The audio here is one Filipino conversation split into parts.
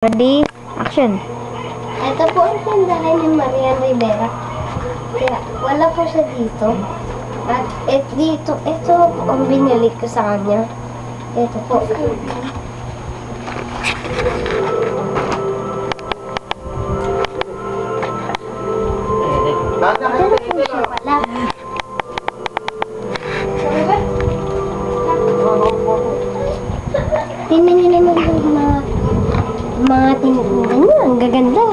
Ready? Action! Ito po ang tindahan ni Marian Rivera. Kaya wala po siya dito. At ito ang binili ko sa kanya. Ito po. Ito na po siya pala. Tingnan niyo naman yung mga tindahan niyo. Ang gaganda.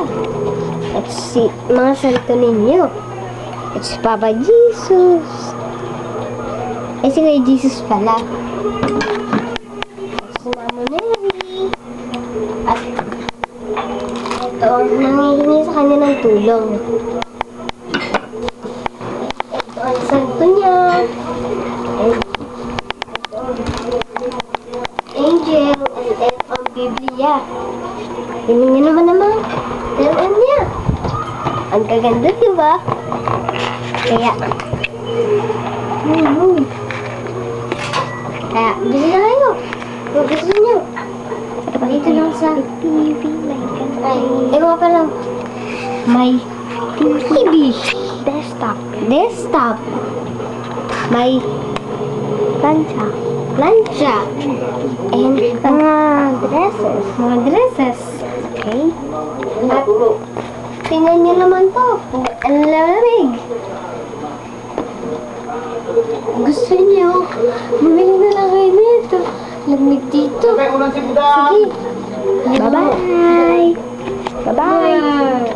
At mga santo ninyo. At si Papa Jesus. Si Kuya Jesus pala. At si Mama Mary. At ito, nangihingi sa kanya ng tulong. Ito ang santo niya. And angel. And ang Biblia. Tingnan niyo naman. Tingnan niya. Ang gaganda, diba? Kaya, Kaya, bili na kayo. Kung gusto nyo. Dito lang sa TV. Ay, iba pa lang. May TV. Desktop. May plancha. And mga dresses. Okay? At tingnan nyo naman to. Ang lamig. Gusto niyo, bumili na lang kayo nito. Lamig dito. Sige. Bye-bye! Bye-bye!